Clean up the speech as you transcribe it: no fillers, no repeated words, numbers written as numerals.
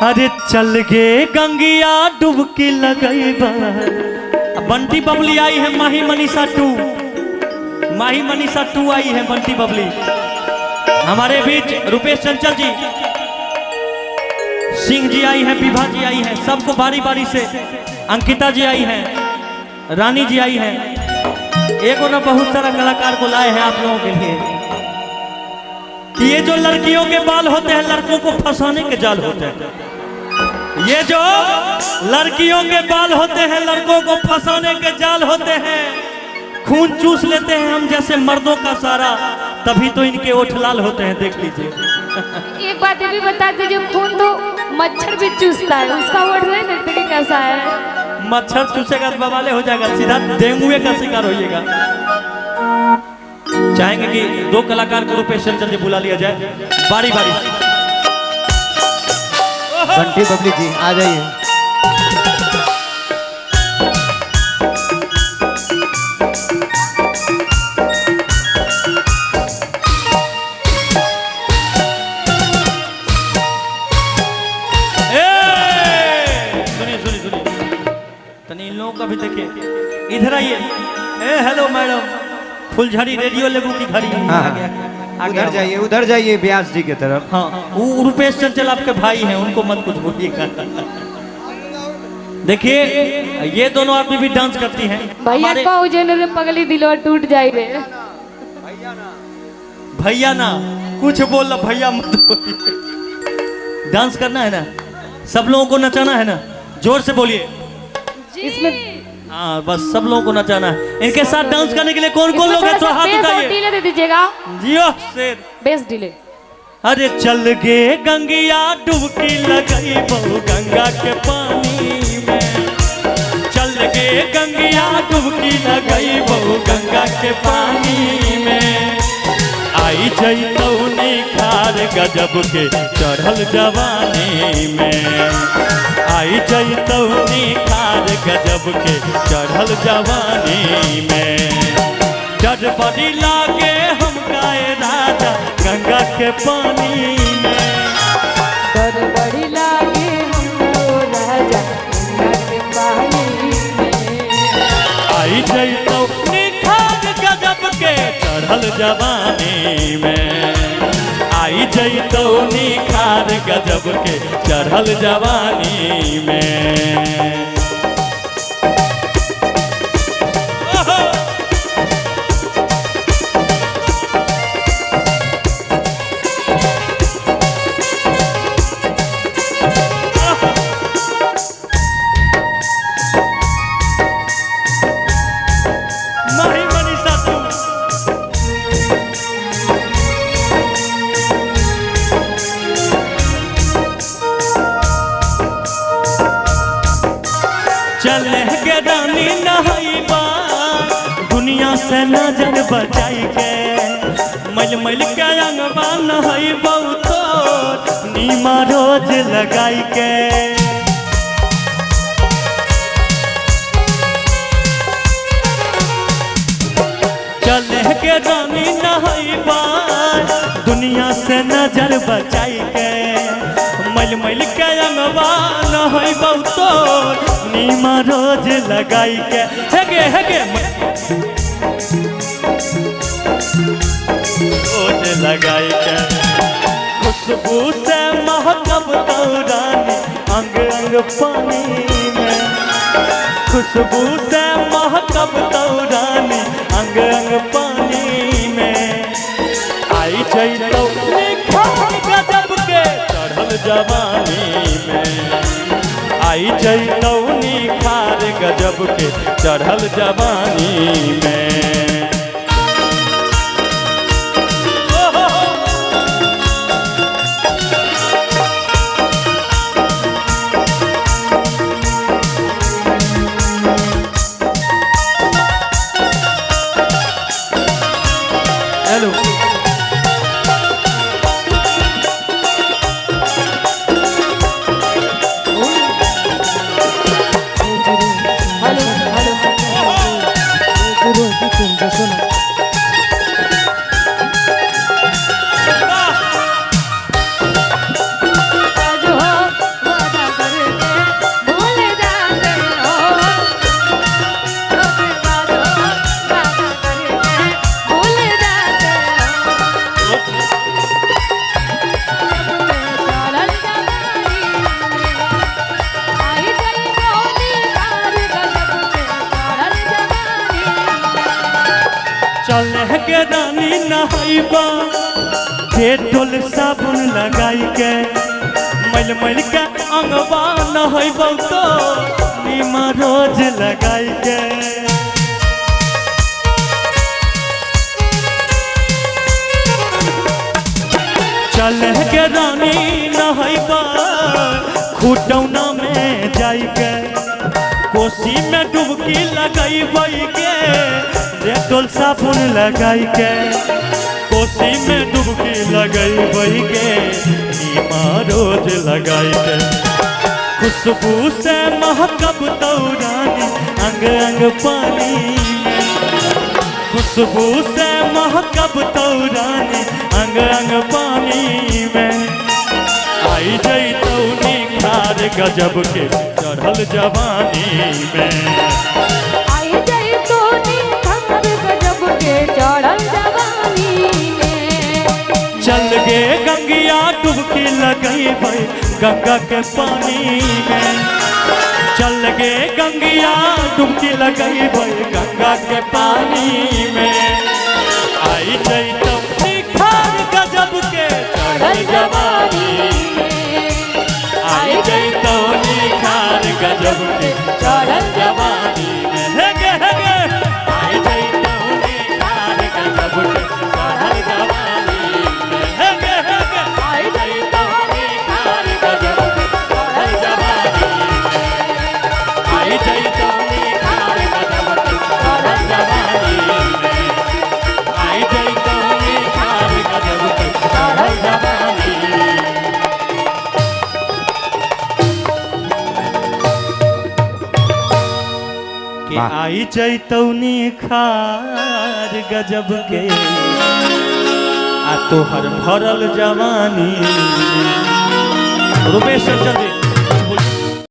अरे चल गे गंगिया डुबकी लगई बा। बंटी बबली आई है माही मनीषा 2, माही मनीषा 2 आई है बंटी बबली हमारे बीच। रुपेश चंचल जी, सिंह जी आई हैं, विभा जी आई हैं, सबको बारी बारी से। अंकिता जी आई हैं, रानी जी आई हैं, एक और बहुत सारा कलाकार को लाए हैं आप लोगों के लिए। कि ये जो लड़कियों के बाल होते हैं लड़कों को फंसाने के जाल होते हैं। ये जो लड़कियों के बाल होते हैं लड़कों को फंसाने के जाल होते हैं। खून चूस लेते हैं हम जैसे मर्दों का सारा, तभी तो इनके ओठ लाल होते हैं। देख लीजिए। एक बात ये भी बता दीजिए, खून तो मच्छर भी चूसता है, उसका ओठ नहीं देखते कि कैसा है। मच्छर चूसेगा तो बवाले हो जाएगा, सीधा डेंगू का शिकार होइएगा। चाहेंगे कि 2 कलाकार को रुपेश चंचल जी बुला लिया जाए बारी बारी से। बंटी बबली जी आ जाइए। सुनिए तनी इन लोगों का भी देखिए। इधर आइए। हेलो मैडम, फुलझड़ी रेडियो लेबू की घड़ी। उधर जाइए, उधर जाइए व्यास जी की तरफ। हाँ, वो रुपेश चंचल आपके भाई हैं, उनको मत कुछ बोलिएगा। देखिए ये दोनों आदमी भी डांस करती हैं। भैया को जेने पगली दिलो टूट जाए रे। भैया ना कुछ बोल, भैया मत बोलिए। डांस करना है ना, सब लोगों को नचाना है ना, जोर से बोलिए। इसमें हाँ बस सब लोगों को नचाना है। इनके साथ डांस करने के लिए कौन कौन लोग हैं तो हाथ उठाइए। डीले दे दीजिएगा। जियो शेर, बेस डीले। अरे चल गे गंगिया डुबकी लगई बहु गंगा के पानी में। चल गे गंगिया डुबकी लगई बहु गंगा के पानी में। आई जैतौ निखार गजब के चढ़ल जवानी में। आई जैतौ निखार गजब के चढ़ल जवानी में। डर बड़ी लागे हम गाए राजा गंगा के पानी में। डर बड़ी लागे हमको राजा गंगा के पानी में। आई जैतौ निखार गजब के चढ़ल जवानी में। आई जैतौ निखार गजब के चढ़ल जवानी में। चले गे रानी नहाइबा दुनिया से नजर बचाई के। मल मल के अंगवा नहाइबा तो नीमा रोज लगाई के। चले गे रानी नहाइबा दुनिया से नजर बचाई के। मल मल के अंगवा नहाइबा तो नीमा रोज लगाई के। हेगे हेगे रोज लगाई के। खुशबू से महकब दौरानी अंग अंग पानी में। खुशबू से महकब दौरानी अंग अंग पानी में। आई जैतौ निखार गजब के चढ़ल जवानी में। आई जैतौ निखार गजब के चढ़ल जवानी में। Hello hello hello. चले के रानी नहाइबा डेटोल साबुन लगाई के मैल मैल के अंगवा नहाइबा तो नीमा रोज लगाई के चले के रानी नहाइबा खुटौना में जाई के कोसी में डुबकी लगाई के डेटोल साबुन लगाई के कोसी में डुबकी लगाई के नीमा रोज लगाई के खुशबू से महकब तौरानी अंग अंग पानी खुशबू से महकब तौरानी अंग अंग पानी में आई जैतौ निखार गजब के चढ़ल जवानी में आई जाई तो निखार गजब के चढ़ल जवानी में चल गे गंगिया डुबकी लगई भाई गंगा के पानी में चल गे गंगिया डुबकी लगई भाई गंगा के पानी में आई जैतौ निखार गजब के चढ़ल जवानी आई जैतौ निखार गजब के चढ़ल जवानी में हेगे हेगे आई जैतौ निखार गजब के चढ़ल जवानी में हेगे हेगे आई जैतौ निखार गजब के चढ़ल जवानी में आई जैतौ निखार गजब के चढ़ल जवानी में आई जैतौ निखार गजब के चढ़ल जवानी के आई जैतौ निखार गजब के आ तोहर भरल जवानी रुपेश जल्दी